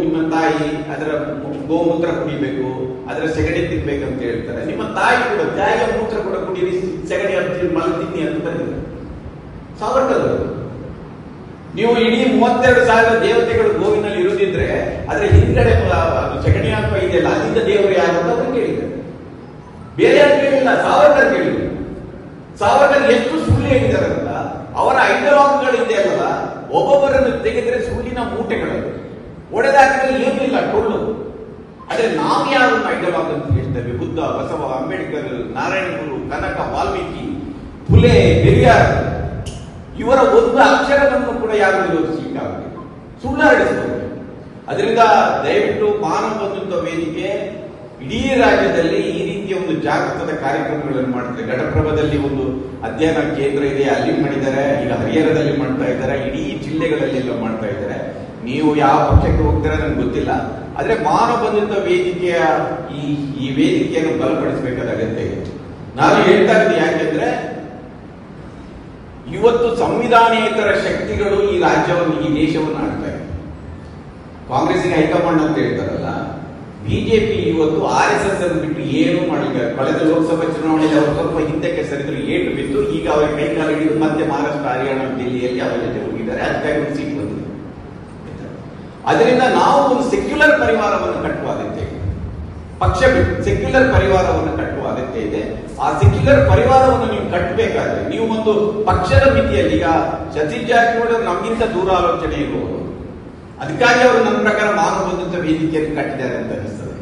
ನಿಮ್ಮ ತಾಯಿ ಅದರ ಗೋಮೂತ್ರ ಕುಡಿಬೇಕು, ಅದರ ಸೆಗಣಿ ತಿನ್ಬೇಕಂತ ಹೇಳ್ತಾರೆ. ನಿಮ್ಮ ತಾಯಿ ಕೂಡ ತಾಯಿಯ ಮೂತ್ರ ಕೂಡ ಕುಡಿಯಿರಿ, ಸೆಗಣಿ ಮಲ ತಿನ್ನಿ ಅಂತ ಬಂದಿದೆ ಸಾವರ್ಕರ್. ನೀವು ಇಡೀ 32,000 ದೇವತೆಗಳು ಗೋವಿನಲ್ಲಿ ಇರುದಿದ್ರೆ ಅದರ ಹಿಂದ್ಗಡೆ ಸೆಗಣಿ ಹಾಕುವ ಇದೆಯಲ್ಲ, ಅಲ್ಲಿಂದ ದೇವರು ಯಾರು ಅಂತ ಅವರು ಕೇಳಿದ್ದಾರೆ. ಬೇರೆ ಯಾರು ಕೇಳಿಲ್ಲ, ಸಾವರ್ಕರ್ ಕೇಳಿದ್ರು. ಸಾವರ್ಕರ್ ಎಷ್ಟು ಸುಳ್ಳು ಹೇಳಿದ್ದಾರೆ ಅಂತ. ಅವರ ಐಡಿಯಾಲಜಿಗಳು ಇದೆಯಲ್ಲ, ಒಬ್ಬೊಬ್ಬರನ್ನು ತೆಗೆದ್ರೆ ಸುಳ್ಳಿನ ಮೂಟೆಗಳು ಒಡೆದಾಕಿದ್ರೆ ಏನಿಲ್ಲ ಟೊಳ್ಳು. ಆದ್ರೆ ನಾವು ಯಾರನ್ನು ಐಡಿಯಾಲಜಿ ಅಂತ ಹೇಳ್ತೇವೆ? ಬುದ್ಧ, ಬಸವ, ಅಂಬೇಡ್ಕರ್, ನಾರಾಯಣ ಗುರು, ಕನಕ, ವಾಲ್ಮೀಕಿ, ಫುಲೆ, ಪೆರಿಯಾರ್, ಇವರ ಒಂದು ಅಕ್ಷರವನ್ನು ಕೂಡ ಯಾರು ವಿರೋಧಿಸಲಿಕ್ಕಾಗಲಿ, ಸುಳ್ಳು ಹರಡಿಸಬಹುದು. ಅದರಿಂದ ದಯವಿಟ್ಟು ಮಾನವ ಬಂಧುತ್ವ ವೇದಿಕೆ ಇಡೀ ರಾಜ್ಯದಲ್ಲಿ ಈ ರೀತಿಯ ಒಂದು ಜಾಗೃತದ ಕಾರ್ಯಕ್ರಮಗಳನ್ನು ಮಾಡ್ತಾರೆ. ಘಟಪ್ರಭದಲ್ಲಿ ಒಂದು ಅಧ್ಯಯನ ಕೇಂದ್ರ ಇದೆ, ಅಲ್ಲಿ ಮಾಡಿದ್ದಾರೆ. ಈಗ ಹರಿಹರದಲ್ಲಿ ಮಾಡ್ತಾ ಇದ್ದಾರೆ, ಇಡೀ ಜಿಲ್ಲೆಗಳಲ್ಲೆಲ್ಲ ಮಾಡ್ತಾ ಇದ್ದಾರೆ. ನೀವು ಯಾವ ಪಕ್ಷಕ್ಕೆ ಹೋಗ್ತೀರಾ ನನಗೆ ಗೊತ್ತಿಲ್ಲ. ಆದ್ರೆ ಮಾನವ ಬಂಧುತ್ವ ವೇದಿಕೆಯ ಈ ವೇದಿಕೆಯನ್ನು ಬಲಪಡಿಸಬೇಕಾದ ಅಗತ್ಯ ಇದೆ. ನಾನು ಹೇಳ್ತಾ ಇದ್ದೀನಿ ಯಾಕೆಂದ್ರೆ ಇವತ್ತು ಸಂವಿಧಾನೇತರ ಶಕ್ತಿಗಳು ಈ ರಾಜ್ಯವನ್ನು, ಈ ದೇಶವನ್ನು ಆಡ್ತಾ ಇದೆ. ಕಾಂಗ್ರೆಸ್ಸಿಗೆ ಹೈಕಮಾಂಡ್ ಅಂತ ಹೇಳ್ತಾರಲ್ಲ, ಬಿಜೆಪಿ ಇವತ್ತು RSS ಅನ್ನು ಬಿಟ್ಟು ಏನು ಮಾಡಲಿಲ್ಲ. ಕಳೆದ ಲೋಕಸಭಾ ಚುನಾವಣೆಯಲ್ಲಿ ಅವರು ಸ್ವಲ್ಪ ಹಿಂದಕ್ಕೆ ಸರಿದ್ರು, ಏಟು ಬಿದ್ದು ಈಗ ಅವರ ಕೈಗಾಲ ಹಿಡಿದು ಮತ್ತೆ ಮಹಾರಾಷ್ಟ್ರ, ಹರಿಯಾಣ, ದಿಲ್ಲಿಯಲ್ಲಿ ಅವರ ಜೊತೆ ಹೋಗಿದ್ದಾರೆ. ಅದಕ್ಕಾಗಿ ಒಂದು ಸೀಟ್ ಬಂದಿದೆ. ಅದರಿಂದ ನಾವು ಒಂದು ಸೆಕ್ಯುಲರ್ ಪರಿವಾರವನ್ನು ಕಟ್ಟುವ ಅಗತ್ಯ ಇದೆ. ಪಕ್ಷ ಬಿಟ್ಟು ಸೆಕ್ಯುಲರ್ ಪರಿವಾರವನ್ನು ಕಟ್ಟುವ ಅಗತ್ಯ ಇದೆ. ಆ ಸೆಕ್ಯುಲರ್ ಪರಿವಾರವನ್ನು ನೀವು ಕಟ್ಟಬೇಕಾದ್ರೆ ನೀವು ಒಂದು ಪಕ್ಷದ ಮಿತಿಯಲ್ಲಿ, ಈಗ ಸತೀಶ್ ಜಾರಕಿಹೊಳಿ ಅವರು ನಮಗಿಂತ ದೂರ ಆಲೋಚನೆ ಇರುವವರು, ಅದಕ್ಕಾಗಿ ಅವರು ನನ್ನ ಪ್ರಕಾರ ಮಾನವ ಬಂಧುತ್ವ ವೇದಿಕೆಯನ್ನು ಕಟ್ಟಿದ್ದಾರೆ ಅಂತ ಅನಿಸ್ತದೆ.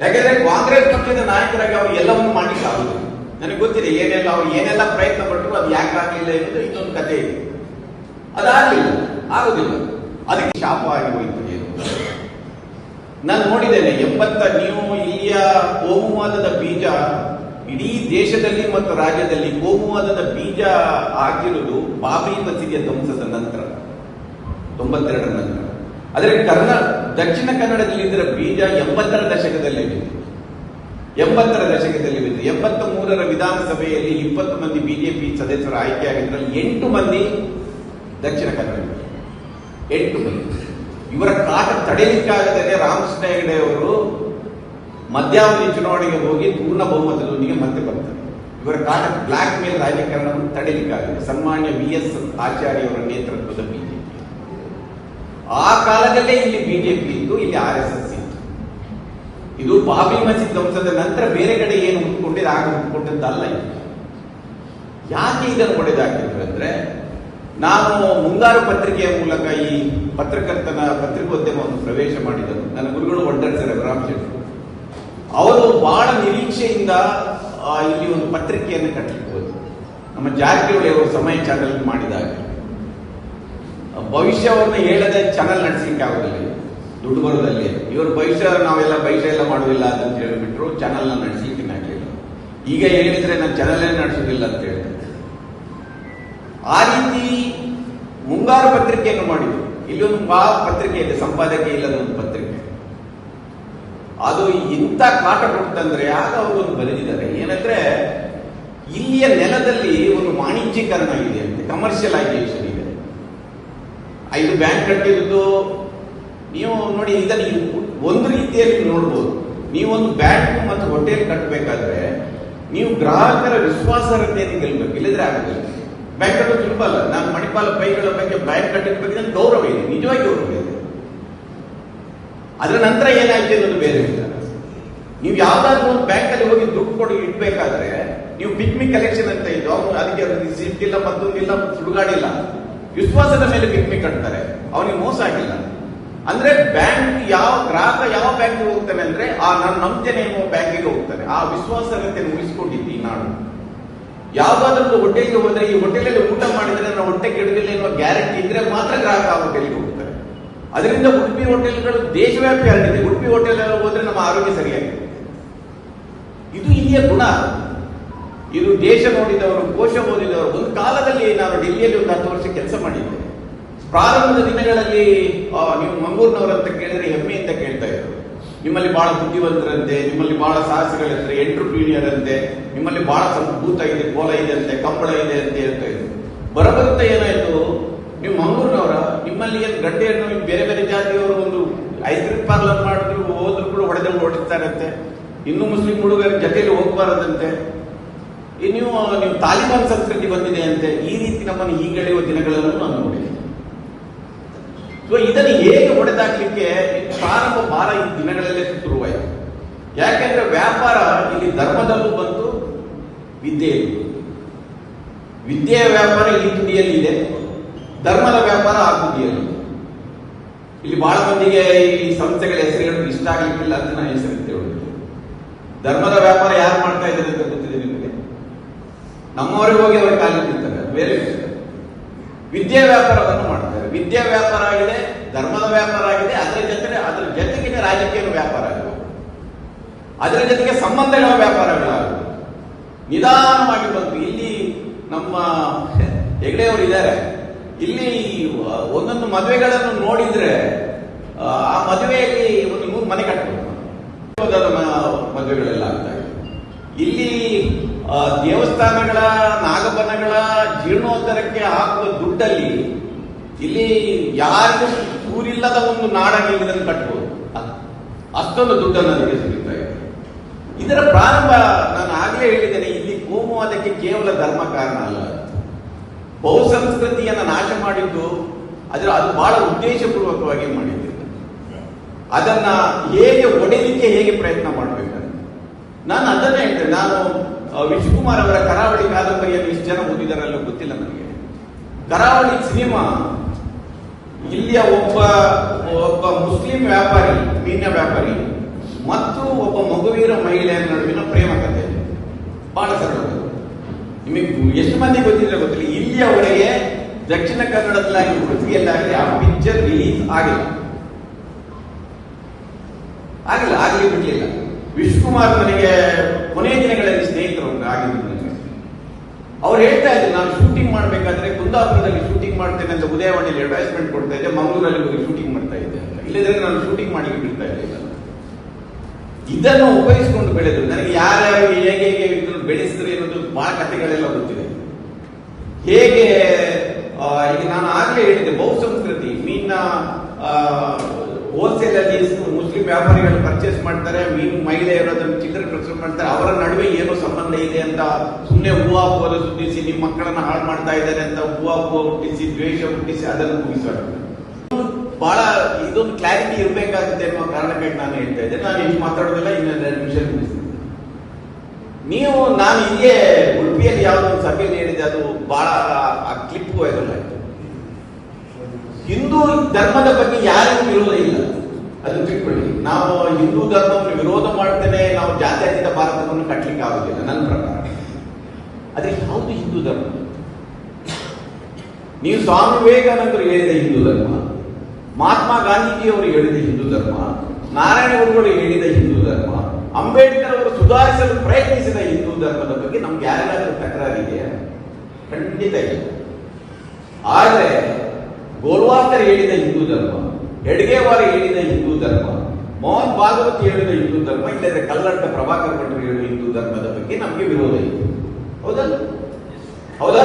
ಯಾಕೆಂದ್ರೆ ಕಾಂಗ್ರೆಸ್ ಪಕ್ಷದ ನಾಯಕರಾಗಿ ಅವರು ಎಲ್ಲವನ್ನು ಮಾಡ್ಲಿಕ್ಕೆ ಆಗುದಿಲ್ಲ. ನನಗೆ ಗೊತ್ತಿದೆ ಅವ್ರು ಏನೆಲ್ಲ ಪ್ರಯತ್ನ ಪಟ್ಟರು, ಅದು ಯಾಕೆ ಆಗಲಿಲ್ಲ ಎನ್ನುವುದು ಇನ್ನೊಂದು ಕಥೆ ಇದೆ. ಅದಾಗಲಿಲ್ಲ, ಆಗುದಿಲ್ಲ, ಅದಕ್ಕೆ ಶಾಪ ಆಗಿ ಹೋಯಿತು. ನಾನು ನೋಡಿದ್ದೇನೆ ನೀವು ಇಲ್ಲಿಯ ಕೋಮುವಾದದ ಬೀಜ ಇಡೀ ದೇಶದಲ್ಲಿ ಮತ್ತು ರಾಜ್ಯದಲ್ಲಿ ಕೋಮುವಾದದ ಬೀಜ ಹಾಕಿರುವುದು ಬಾಬರಿ ಮಸೀದಿಯ ಧ್ವಂಸದ ನಂತರ, 92 ನಂತರ. ಆದರೆ ದಕ್ಷಿಣ ಕನ್ನಡದಲ್ಲಿ ಇದರ ಬೀಜ 80ರ ದಶಕದಲ್ಲಿ ಬಿತ್ತು. 73ರ ವಿಧಾನಸಭೆಯಲ್ಲಿ 20 ಮಂದಿ ಬಿಜೆಪಿ ಸದಸ್ಯರು ಆಯ್ಕೆಯಾಗಿದ್ರಲ್ಲಿ 8 ಮಂದಿ ದಕ್ಷಿಣ ಕನ್ನಡ, 8 ಮಂದಿ. ಇವರ ಕಾಟ ತಡೆಯಲಿಕ್ಕಾಗದೇ ರಾಮಕೃಷ್ಣ ಹೆಗಡೆ ಅವರು ಮಧ್ಯಾವಧಿ ಚುನಾವಣೆಗೆ ಹೋಗಿ ಪೂರ್ಣ ಬಹುಮತದೊಂದಿಗೆ ಮತ್ತೆ ಬರ್ತಾರೆ. ಇವರ ಕಾಟ ಬ್ಲಾಕ್ ಮೇಲ್ ರಾಜಕಾರಣವನ್ನು ತಡೆಯಲಿಕ್ಕಾಗದೆ ಸನ್ಮಾನ್ಯ VS ಆಚಾರ್ಯವರ ನೇತೃತ್ವದ ಬಿಜೆಪಿ. ಆ ಕಾಲದಲ್ಲೇ ಇಲ್ಲಿ ಬಿಜೆಪಿ ಇತ್ತು, ಇಲ್ಲಿ RSS ಇತ್ತು. ಇದು ಬಾಬರಿ ಮಸೀದ್ ಧ್ವಂಸದ ನಂತರ ಬೇರೆ ಕಡೆ ಏನು ಹುಟ್ಟುಕೊಂಡದ್ದಲ್ಲ. ಯಾಕೆ ಇದನ್ನು ಹೊಡೆದಾಕಿದ್ರು ಅಂದ್ರೆ, ನಾನು ಮುಂಗಾರು ಪತ್ರಿಕೆಯ ಮೂಲಕ ಈ ಪತ್ರಿಕೋದ್ಯಮವನ್ನು ಪ್ರವೇಶ ಮಾಡಿದರು. ನನ್ನ ಗುರುಗಳು ಒಡ್ಡರ್ ರಘುರಾಮ್ ಶೆಟ್ಟಿ ಅವರು ಬಹಳ ನಿರೀಕ್ಷೆಯಿಂದ ಇಲ್ಲಿ ಒಂದು ಪತ್ರಿಕೆಯನ್ನು ಕಟ್ಟಲಿಕ್ಕೆ ಹೋದರು. ನಮ್ಮ ಜಾರಕಿಹೊಳಿ ಅವರು ಸಮಯ ಚಾನೆಲ್ ಮಾಡಿದಾಗ ಭವಿಷ್ಯವನ್ನು ಹೇಳದೆ ಚಾನೆಲ್ ನಡೆಸಲಿಕ್ಕೆ ಆಗುದಿಲ್ಲ, ದುಡ್ಡು ಬರೋದಲ್ಲಿ. ಇವರು ಭವಿಷ್ಯ ಎಲ್ಲ ಮಾಡುವುದಿಲ್ಲ ಅಂತ ಹೇಳಿಬಿಟ್ರು, ಚಾನೆಲ್ನ ನಡೆಸಲಿಕ್ಕೆ ಆಗಲಿಲ್ಲ. ಈಗ ಹೇಳಿದ್ರೆ ನಾನು ಚಾನೆಲ್ ನಡೆಸೋದಿಲ್ಲ ಅಂತ ಹೇಳ್ತಾರೆ. ಆ ರೀತಿ ಮುಂಗಾರು ಪತ್ರಿಕೆಯನ್ನು ಮಾಡಿದ್ರು. ಇಲ್ಲಿ ಒಂದು ಪತ್ರಿಕೆ ಇದೆ, ಸಂಪಾದಕಿ ಇಲ್ಲದ ಒಂದು ಪತ್ರಿಕೆ. ಅದು ಇಂಥ ಕಾಟ ಕೊಡ್ತಂದ್ರೆ ಆಗ ಅವರು ಒಂದು ಬರೆದಿದ್ದಾರೆ ಏನಂದ್ರೆ, ಇಲ್ಲಿಯ ನೆಲದಲ್ಲಿ ಒಂದು ವಾಣಿಜ್ಯೀಕರಣ ಇದೆ ಅಂತೆ, ಕಮರ್ಷಿಯಲೈಸೇಷನ್ ಇದೆ. 5 ಬ್ಯಾಂಕ್ ಕಟ್ಟಿರುವುದು ನೀವು ನೋಡಿ. ಇದನ್ನು ಒಂದು ರೀತಿಯಲ್ಲಿ ನೋಡ್ಬೋದು. ನೀವೊಂದು ಬ್ಯಾಂಕ್ ಮತ್ತು ಹೋಟೆಲ್ ಕಟ್ಟಬೇಕಾದ್ರೆ ನೀವು ಗ್ರಾಹಕರ ವಿಶ್ವಾಸಾರ್ಹತೆಯನ್ನು ಗೆಲ್ಲಬೇಕು, ಇಲ್ಲದ್ರೆ ಆಗುದಿಲ್ಲ. ಬ್ಯಾಂಕ್ ಕಟ್ಟೋದು ಸುಲಭ ಅಲ್ಲ. ನಾನು ಮಣಿಪಾಲ ಪೈಗಳ ಬಗ್ಗೆ ಬ್ಯಾಂಕ್ ಕಟ್ಟಿದ ಬಗ್ಗೆ ನನಗೆ ಗೌರವ ಇದೆ, ನಿಜವಾಗಿ ಗೌರವ ಇದೆ. ಅದರ ನಂತರ ಏನಾಯ್ತು ಅನ್ನೋದು ಬೇರೆ ವಿಚಾರ. ನೀವು ಯಾವ್ದಾದ್ರು ಒಂದು ಬ್ಯಾಂಕ್ ಅಲ್ಲಿ ಹೋಗಿ ದುಡ್ಡು ಕೊಡಿ ಇಡ್ಬೇಕಾದ್ರೆ ನೀವು ಪಿಕ್ಮಿ ಕಲೆಕ್ಷನ್ ಅಂತ ಇದ್ದು ಅದಕ್ಕೆ ರಿಸಿಪ್ಟ್ ಇಲ್ಲ, ಮತ್ತೊಂದಿಲ್ಲ, ಸುಡುಗಾಡಿಲ್ಲ, ವಿಶ್ವಾಸದ ಮೇಲೆ ಪಿಕ್ಮಿ ಕಟ್ತಾರೆ. ಅವನಿಗೆ ಮೋಸ ಆಗಿಲ್ಲ ಅಂದ್ರೆ ಬ್ಯಾಂಕ್ ಗ್ರಾಹಕ ಯಾವ ಬ್ಯಾಂಕ್ಗೆ ಹೋಗ್ತಾನೆ ಅಂದ್ರೆ ನಾನು ನಂಬ್ತೇನೆ ಎನ್ನುವ ಬ್ಯಾಂಕಿಗೆ ಹೋಗ್ತಾನೆ. ಆ ವಿಶ್ವಾಸಾರ್ಹತೆಯನ್ನು ಉಳಿಸಿಕೊಂಡಿದ್ದು ಈ ನಾಡು. ಯಾವ್ದಾದ್ರೂ ಹೋಟೆಲ್ಗೆ ಹೋದ್ರೆ ಈ ಹೋಟೆಲಲ್ಲಿ ಊಟ ಮಾಡಿದ್ರೆ ನಾವು ಹೊಟ್ಟೆ ಕೆಡದಿಲ್ಲ ಎನ್ನುವ ಗ್ಯಾರಂಟಿ ಇದ್ರೆ ಮಾತ್ರ ಗ್ರಾಹಕ ಆ ಹೋಟೆಲ್ಗೆ ಹೋಗ್ತಾರೆ. ಅದರಿಂದ ಉಡುಪಿ ಹೋಟೆಲ್ಗಳು ದೇಶವ್ಯಾಪಿ ಹರಡಿದೆ. ಉಡುಪಿ ಹೋಟೆಲ್ ಹೋದ್ರೆ ನಮ್ಮ ಆರೋಗ್ಯ ಸರಿಯಾಗಿದೆ. ಇದು ಇಲ್ಲಿಯ ಗುಣ. ಇದು ದೇಶ ನೋಡಿದವರು, ಕೋಶ ಓದಿದವರು. ಒಂದು ಕಾಲದಲ್ಲಿ ನಾನು ಡೆಲ್ಲಿಯಲ್ಲಿ ಒಂದು 10 ವರ್ಷ ಕೆಲಸ ಮಾಡಿದ್ದೆ. ಪ್ರಾರಂಭದ ದಿನಗಳಲ್ಲಿ ನೀವು ಮಂಗಳೂರಿನವರಂತ ಕೇಳಿದ್ರೆ ಹೆಮ್ಮೆಯಿಂದ ಕೇಳ್ತಾ ಇದ್ರು, ನಿಮ್ಮಲ್ಲಿ ಬಹಳ ಬುದ್ಧಿವಂತರಂತೆ, ನಿಮ್ಮಲ್ಲಿ ಬಹಳ ಸಾಹಸಿಗಳಂತೆ, ಎಂಟ್ರಪ್ರೀನಿಯರ್ ಅಂತೆ, ನಿಮ್ಮಲ್ಲಿ ಬಹಳ ಭೂತ ಇದೆ, ಕೋಲ ಇದೆ ಅಂತೆ, ಕಂಬಳ ಇದೆ ಅಂತ ಹೇಳ್ತಾ ಇದ್ರು. ಬರಬರುತ್ತಾ ಏನಾಯ್ತು, ನೀವು ಮಂಗಳೂರಿನವರ, ನಿಮ್ಮಲ್ಲಿ ಏನು ಗಡ್ಡೆ ಹೆಣ್ಣು ಬೇರೆ ಬೇರೆ ಜಾತಿಯವರು ಒಂದು ಐಸ್ ಕ್ರೀಮ್ ಪಾರ್ಲರ್ ಮಾಡಿದ್ರು ಹೋದ್ರು ಕೂಡ ಹೊಡೆದಲ್ಲಿ ಓಡಿಸ್ತಾರಂತೆ. ಇನ್ನು ಮುಸ್ಲಿಂ ಹುಡುಗರ ಜೊತೆಯಲ್ಲಿ ಹೋಗ್ಬಾರದಂತೆ. ನೀವು ತಾಲಿಬಾನ್ ಸಂಸ್ಕೃತಿ ಬಂದಿದೆ ಅಂತೆ. ಈ ರೀತಿ ನಮ್ಮನ್ನು ಹೀಗೆಳೆಯುವ ದಿನಗಳನ್ನು ನಾನು ನೋಡಿದೆ. ಸೊ ಇದನ್ನು ಹೇಗೆ ಹೊಡೆದಾಕ್ಲಿಕ್ಕೆ ಪ್ರಾರಂಭ ಭಾರ ಈ ದಿನಗಳಲ್ಲೇ ಶುರುವಾಯಿತು. ಯಾಕೆಂದ್ರೆ ವ್ಯಾಪಾರ ಇಲ್ಲಿ ಧರ್ಮದಲ್ಲೂ ಬಂತು, ವಿದ್ಯೆಯಲ್ಲೂ. ವಿದ್ಯೆಯ ವ್ಯಾಪಾರ ಈ ತುದಿಯಲ್ಲಿ ಇದೆ, ಧರ್ಮದ ವ್ಯಾಪಾರ ಆ ತುದಿಯಲ್ಲಿ. ಇಲ್ಲಿ ಬಹಳ ಮಂದಿಗೆ ಈ ಸಂಸ್ಥೆಗಳ ಹೆಸರುಗಳು ಇಷ್ಟ ಆಗ್ಲಿಕ್ಕಿಲ್ಲ ಅಂತ ನಾನು ಹೆಸರು ಹೇಳುದು. ಧರ್ಮದ ವ್ಯಾಪಾರ ಯಾರು ಮಾಡ್ತಾ ಇದ್ದಾರೆ ಅಂತ ಗೊತ್ತಿದೆ ನಿಮಗೆ? ನಮ್ಮವರಿಗೆ ಹೋಗಿ ಅವರು ಕಾಲಿಟ್ಟಿರ್ತಾರೆ, ಬೇರೆ ವಿಷಯ. ವಿದ್ಯಾ ವ್ಯಾಪಾರವನ್ನು ಮಾಡ್ತಾರೆ. ವಿದ್ಯಾ ವ್ಯಾಪಾರ ಆಗಿದೆ, ಧರ್ಮದ ವ್ಯಾಪಾರ ಆಗಿದೆ, ಅದರ ಜೊತೆಗೆ ರಾಜಕೀಯ ವ್ಯಾಪಾರ ಆಗಿದೆ, ಅದರ ಜೊತೆಗೆ ಸಂಬಂಧಗಳ ವ್ಯಾಪಾರಗಳಾಗುತ್ತೆ. ನಿಧಾನವಾಗಿ ಬಂತು. ಇಲ್ಲಿ ನಮ್ಮ ಹೆಗಡೆಯವರು ಇದ್ದಾರೆ. ಇಲ್ಲಿ ಒಂದೊಂದು ಮದುವೆಗಳನ್ನು ನೋಡಿದ್ರೆ ಆ ಮದುವೆಯಲ್ಲಿ ಒಂದು 100 ಮನೆ ಕಟ್ಟಬಹುದು. ಮದುವೆಗಳೆಲ್ಲ ಆಗ್ತಾ ಇದೆ. ಇಲ್ಲಿ ದೇವಸ್ಥಾನಗಳ ನಾಗಬನಗಳ ಜೀರ್ಣೋದ್ಧಾರಕ್ಕೆ ಹಾಕುವ ದುಡ್ಡಲ್ಲಿ ಇಲ್ಲಿ ಯಾರಿಗೂ ಊರಿಲ್ಲದ ಒಂದು ನಾಡಾಗಿ ಇದನ್ನು ಕಟ್ಟಬಹುದು. ಅಷ್ಟೊಂದು ದುಡ್ಡನ್ನು ಅದಕ್ಕೆ ಸಿಗುತ್ತಾ ಇದೆ. ಇದರ ಪ್ರಾರಂಭ ನಾನು ಆಗಲೇ ಹೇಳಿದ್ದೇನೆ. ಇಲ್ಲಿ ಕೋಮುವಾದಕ್ಕೆ ಕೇವಲ ಧರ್ಮ ಕಾರಣ ಅಲ್ಲ, ಬಹುಸಂಸ್ಕೃತಿಯನ್ನು ನಾಶ ಮಾಡಿದ್ದು ಅದು ಬಹಳ ಉದ್ದೇಶಪೂರ್ವಕವಾಗಿ ಮಾಡಿದ್ದು. ಅದನ್ನ ಹೇಗೆ ಒಡೆಯಲಿಕ್ಕೆ ಹೇಗೆ ಪ್ರಯತ್ನ ಮಾಡಬೇಕಂತ ನಾನು ಅದನ್ನೇ ಹೇಳ್ತೇನೆ. ನಾನು ವಿಶ್ವಕುಮಾರ್ ಅವರ ಕರಾವಳಿ ಕಾದಂಬರಿಯನ್ನು ಇಷ್ಟು ಜನ ಓದಿದಾರಲ್ಲ ಗೊತ್ತಿಲ್ಲ ನನಗೆ. ಕರಾವಳಿ ಸಿನಿಮಾ ಇಲ್ಲಿಯ ಒಬ್ಬ ಮುಸ್ಲಿಂ ವ್ಯಾಪಾರಿ, ಮೀನ ವ್ಯಾಪಾರಿ ಮತ್ತು ಒಬ್ಬ ಮಗುವೀರ ಮಹಿಳೆಯ ನಡುವಿನ ಪ್ರೇಮ ಕಥೆ. ಬಹಳ ಸರಳ. ನಿಮಗೆ ಎಷ್ಟು ಮಂದಿ ಗೊತ್ತಿದ್ರೆ ಗೊತ್ತಿಲ್ಲ, ಇಲ್ಲಿಯವರೆಗೆ ದಕ್ಷಿಣ ಕನ್ನಡದಲ್ಲಾಗಿ ಉಡುಪಿಯಲ್ಲಾಗಲಿ ಆ ಪಿಕ್ಚರ್ ರಿಲೀಸ್ ಆಗಲಿ ಬಿಡ್ಲಿಲ್ಲ. ವಿಶ್ವಕುಮಾರ್ ನನಗೆ ಕೊನೆಯ ದಿನಗಳಲ್ಲಿ ಸ್ನೇಹಿತರು ಆಗಿದ್ರು ನನಗೆ. ಅವ್ರು ಹೇಳ್ತಾ ಇದ್ರು, ನಾನು ಶೂಟಿಂಗ್ ಮಾಡ್ಬೇಕಾದ್ರೆ ಕುಂದಾಪುರದಲ್ಲಿ ಶೂಟಿಂಗ್ ಮಾಡ್ತೇನೆ ಅಂತ ಉದಯವಾಣಿಯಲ್ಲಿ ಅಡ್ವರ್ಟೈಸ್ಮೆಂಟ್ ಕೊಡ್ತಾ ಇದ್ದೆ, ಮಂಗಳೂರಲ್ಲಿ ಹೋಗಿ ಶೂಟಿಂಗ್ ಮಾಡ್ತಾ ಇದ್ದೆ ಅಂತ. ಇಲ್ಲದ್ರೆ ನಾನು ಶೂಟಿಂಗ್ ಮಾಡಲಿಕ್ಕೆ ಬಿಡ್ತಾ ಇರಲಿಲ್ಲ. ಇದನ್ನು ಉಪಯೋಗಿಸಿಕೊಂಡು ಬೆಳೆದ್ರು. ನನಗೆ ಯಾರ್ಯಾರು ಹೇಗೆ ಇದನ್ನು ಬೆಳೆಸಿದ್ರು ಅನ್ನೋದು ಬಹಳ ಕಥೆಗಳೆಲ್ಲ ಗೊತ್ತಿದೆ. ಹೇಗೆ ಈಗ ನಾನು ಆಗ್ಲೇ ಹೇಳಿದ್ದೆ, ಬಹುಸಂಸ್ಕೃತಿ ಮೀನಿನ ಹೋಲ್ಸೇಲ್ ಅಲ್ಲಿ ಮುಸ್ಲಿಂ ವ್ಯಾಪಾರಿಗಳು ಪರ್ಚೇಸ್ ಮಾಡ್ತಾರೆ, ಮೀನು ಮಹಿಳೆಯರು ಅದನ್ನು ಚಿಲ್ಲರೆ ಪ್ರಚಾರ ಮಾಡ್ತಾರೆ. ಅವರ ನಡುವೆ ಏನೋ ಸಂಬಂಧ ಇದೆ ಅಂತ ಸುಮ್ಮನೆ ಹೂವಾಪೋದ ಸುದ್ದಿಸಿ ನಿಮ್ಮ ಮಕ್ಕಳನ್ನ ಹಾಳು ಮಾಡ್ತಾ ಇದ್ದಾರೆ ಅಂತ ಹೂವಾಪೋ ಹುಟ್ಟಿಸಿ ದ್ವೇಷ ಹುಟ್ಟಿಸಿ ಅದನ್ನು ಮುಗಿಸೋಣ. ಬಹಳ ಇದೊಂದು ಕ್ಲಾರಿಟಿ ಇರಬೇಕಾಗುತ್ತೆ ಅನ್ನೋ ಕಾರಣಕ್ಕಾಗಿ ನಾನು ಹೇಳ್ತಾ ಇದ್ದೆ. ನಾನು ಇಲ್ಲಿ ಮಾತಾಡೋದಿಲ್ಲ, ಇನ್ನೊಂದು 2 ನಿಮಿಷ ಮುಗಿಸ್ತೀನಿ. ನಾನು ಇಲ್ಲೇ ಉಡುಪಿಯಲ್ಲಿ ಯಾವುದೋ ಒಂದು ಸಭೆಯಲ್ಲಿ ಹೇಳಿದೆ, ಅದು ಬಹಳ ಆ ಕ್ಲಿಪ್ ವೈರಲ್ ಆಯ್ತು. ಹಿಂದೂ ಧರ್ಮದ ಬಗ್ಗೆ ಯಾರಿಗೂ ವಿರೋಧ ಇಲ್ಲ, ಅದನ್ನು ತಿಳ್ಕೊಳ್ಳಿ. ನಾವು ಹಿಂದೂ ಧರ್ಮವನ್ನು ವಿರೋಧ ಮಾಡ್ತೇನೆ, ನಾವು ಜಾತ್ಯತೀತ ಭಾರತವನ್ನು ಕಟ್ಟಲಿಕ್ಕೆ ಆಗುದಿಲ್ಲ ನನ್ನ ಪ್ರಕಾರ. ಅದೇ ಯಾವುದು ಹಿಂದೂ ಧರ್ಮ? ನೀವು ಸ್ವಾಮಿ ವಿವೇಕಾನಂದರು ಹೇಳಿದ ಹಿಂದೂ ಧರ್ಮ, ಮಹಾತ್ಮ ಗಾಂಧೀಜಿಯವರು ಹೇಳಿದ ಹಿಂದೂ ಧರ್ಮ, ನಾರಾಯಣ ಗುರುಗಳು ಹೇಳಿದ ಹಿಂದೂ ಧರ್ಮ, ಅಂಬೇಡ್ಕರ್ ಅವರು ಸುಧಾರಿಸಲು ಪ್ರಯತ್ನಿಸಿದ ಹಿಂದೂ ಧರ್ಮದ ಬಗ್ಗೆ ನಮ್ಗೆ ಯಾರಿಗಾದ್ರೂ ತಕರಾರಿದೆಯಾ? ಖಂಡಿತ ಇಲ್ಲ. ಆದರೆ ಗೋಲ್ವಾಲ್ಕರ್ ಹೇಳಿದ ಹಿಂದೂ ಧರ್ಮ, ಹೆಡ್ಗೇವಾರ್ ಹೇಳಿದ ಹಿಂದೂ ಧರ್ಮ, ಮೋಹನ್ ಭಾಗವತ್ ಹೇಳಿದ ಹಿಂದೂ ಧರ್ಮ, ಇಲ್ಲದ್ರೆ ಕಲ್ಲಡ್ಡ ಪ್ರಭಾಕರ್ ಭಟ್ರು ಹೇಳಿದ ಹಿಂದೂ ಧರ್ಮದ ಬಗ್ಗೆ ನಮಗೆ ವಿರೋಧ ಇದೆ. ಹೌದಾ?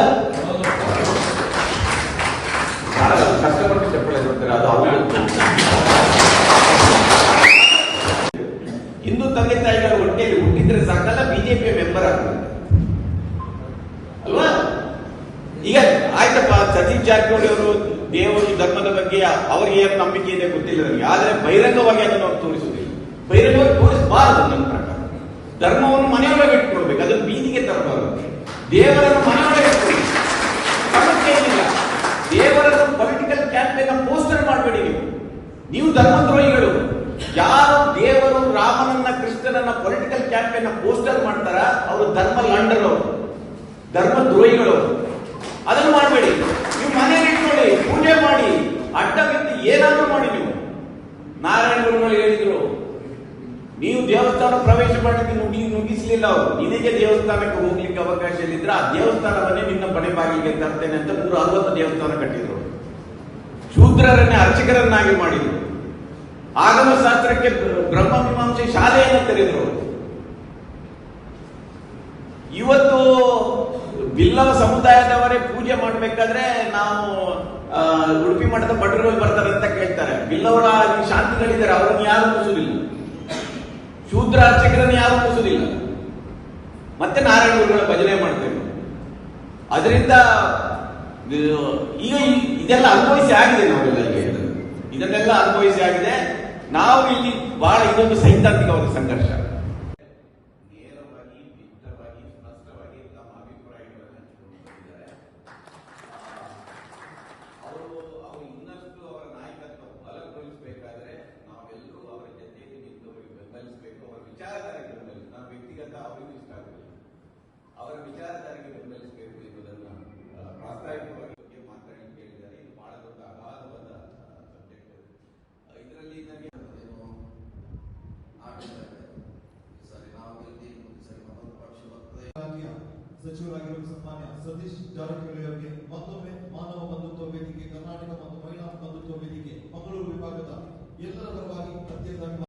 ಕಷ್ಟಪಟ್ಟು ಚಪ್ಪಳೆ ಬರ್ತಾರೆ. ಅದು ಹಿಂದೂ ತಂದೆ ತಾಯಿಗಳ ಹೊಟ್ಟೆಯಲ್ಲಿ ಹುಟ್ಟಿದ್ರೆ ಸಾಕಲ್ಲ ಬಿಜೆಪಿಯ ಮೆಂಬರ್ ಆಗ್ತದೆ ಅಲ್ವಾ? ಈಗ ಆಯ್ತಪ್ಪ, ಸತೀಶ್ ಜಾರಕಿಹೊಳಿ ಅವರು ದೇವರು ಧರ್ಮದ ಬಗ್ಗೆ ಅವ್ರಿಗೆ ಏನು ನಂಬಿಕೆ ಇದೆ ಗೊತ್ತಿಲ್ಲ ನನಗೆ. ಆದ್ರೆ ಬಹಿರಂಗವಾಗಿ ಅದನ್ನು ಅವ್ರು ತೋರಿಸುವುದಿಲ್ಲ. ಬಹಿರಂಗವಾಗಿ ತೋರಿಸಬಾರದು ನನ್ನ ಪ್ರಕಾರ. ಧರ್ಮವನ್ನು ಮನೆಯೊಳಗೆ ಇಟ್ಕೊಳ್ಬೇಕು, ಅದನ್ನು ಬೀದಿಗೆ ತರಬಾರದು. ದೇವರನ್ನು ಮನೆಯೊಳಗೆ ಇಟ್ಕೊಳ್ಳಿ, ಸಮಸ್ಯೆ ಏನಿಲ್ಲ. ದೇವರನ್ನು ಪೊಲಿಟಿಕಲ್ ಕ್ಯಾಂಪೇನ್ ಪೋಸ್ಟರ್ ಮಾಡಬೇಡಿ. ನೀವು ಧರ್ಮದ್ರೋಹಿಗಳು. ಯಾರು ದೇವರು ರಾಮನನ್ನ ಕೃಷ್ಣನನ್ನ ಪೊಲಿಟಿಕಲ್ ಕ್ಯಾಂಪೇನ್ ಪೋಸ್ಟರ್ ಮಾಡ್ತಾರ ಅವರು ಧರ್ಮ ಲಂಡರು, ಧರ್ಮದ್ರೋಹಿಗಳು. ಅದನ್ನು ಮಾಡಬೇಡಿ. ನೀವು ಮನೆಯಲ್ಲಿ ಇಟ್ಕೊಳ್ಳಿ, ಪೂಜೆ ಮಾಡಿ, ಅಡ್ಡ ಬಿದ್ದು ಏನಾದ್ರೂ ಮಾಡಿ. ನೀವು ನಾರಾಯಣ ಗುರುಗಳು ಹೇಳಿದ್ರು, ನೀವು ದೇವಸ್ಥಾನ ಪ್ರವೇಶ ಮಾಡಲಿಕ್ಕೆ ನುಗ್ಗಿಸಲಿಲ್ಲ ಅವರು. ನಿನಗೆ ದೇವಸ್ಥಾನಕ್ಕೆ ಹೋಗ್ಲಿಕ್ಕೆ ಅವಕಾಶ ಇಲ್ಲಿದ್ರೆ ಆ ದೇವಸ್ಥಾನವನ್ನೇ ನಿನ್ನ ಮನೆ ಬಾಗಿಲಿಗೆ ತರ್ತೇನೆ ಅಂತ 160 ದೇವಸ್ಥಾನ ಕಟ್ಟಿದ್ರು. ಶೂದ್ರರನ್ನೇ ಅರ್ಚಕರನ್ನಾಗಿ ಮಾಡಿದ್ರು. ಆಗಮ ಶಾಸ್ತ್ರಕ್ಕೆ ಬ್ರಹ್ಮ ಮೀಮಾಂಸೆ ಶಾಲೆಯನ್ನು ತೆರೆದರು. ಇವತ್ತು ಬಿಲ್ಲವ ಸಮುದಾಯದವರೇ ಪೂಜೆ ಮಾಡಬೇಕಾದ್ರೆ ನಾವು ಉಡುಪಿ ಮಠದ ಭಟ್ರುಗಳು ಬರ್ತಾರೆ ಅಂತ ಕೇಳ್ತಾರೆ. ಬಿಲ್ಲವರ ಶಾಂತಿಗಳಿದ್ದಾರೆ, ಅವರನ್ನು ಯಾರು ಮುಗಿಸುವುದಿಲ್ಲ. ಶೂದ್ರ ಅರ್ಚಕರನ್ನು ಯಾರು ಮುಗಿಸುವುದಿಲ್ಲ. ಮತ್ತೆ ನಾರಾಯಣ ಗುರುಗಳ ಭಜನೆ ಮಾಡ್ತೇವೆ. ಅದರಿಂದ ಈಗ ಇದೆಲ್ಲ ಅನುಭವಿಸಿ ಆಗಿದೆ. ನಾವೆಲ್ಲ ಈಗ ಇದನ್ನೆಲ್ಲ ಅನುಭವಿಸಿ ಆಗಿದೆ. ನಾವು ಇಲ್ಲಿ ಬಹಳ ಇದೊಂದು ಸೈದ್ಧಾಂತಿಕವಾದ ಸಂಘರ್ಷ. ನೇರವಾಗಿ, ದಿಟ್ಟವಾಗಿ, ಸ್ಪಷ್ಟವಾಗಿ ತಮ್ಮ ಅಭಿಪ್ರಾಯಗಳನ್ನು ಹಂಚಿಕೊಂಡಿದ್ದಾರೆ. ಅವರು ಇನ್ನಷ್ಟು ಅವರ ನಾಯಕತ್ವ ಬಲಗೊಳಿಸಬೇಕಾದ್ರೆ ನಾವೆಲ್ಲರೂ ಅವರ ಜೊತೆಗೆ ನಿಂತು ಅವರಿಗೆ ಬೆಂಬಲಿಸಬೇಕು. ಅವರ ವಿಚಾರಧಾರೆಗೆ ಬೆಂಬಲಿಸಬೇಕು. ನಾವು ವ್ಯಕ್ತಿಗತ ಅವರಿಗೂ ಇಷ್ಟ ಆಗುವುದಿಲ್ಲ. ಅವರ ವಿಚಾರಧಾರೆಗೆ ಬೆಂಬಲಿಸಬೇಕು ಎಂಬುದನ್ನು ಪ್ರಾಸ್ತಾವಿಕವಾಗಿ ಮಾತಾಡಿ ಕೇಳಿದ್ದಾರೆ. ಇದು ಬಹಳ ದೊಡ್ಡ ಅಗಾಧವಾದ ಸಬ್ಜೆಕ್ಟ್. ಇದರಲ್ಲಿ ನನಗೆ ಸಚಿವರಾಗಿರುವ ಸನ್ಮಾನ್ಯ ಸತೀಶ್ ಜಾರಕಿಹೊಳಿ ಅವರಿಗೆ ಮತ್ತೊಮ್ಮೆ ಮಾನವ ಬಂಧುತ್ವ ವೇದಿಕೆ, ಕರ್ನಾಟಕ ಮತ್ತು ಮಹಿಳಾ ಬಂಧುತ್ವ ವೇದಿಕೆ ಮಂಗಳೂರು ವಿಭಾಗದ ಎಲ್ಲರ ಪರವಾಗಿ ಅತ್ಯಂತ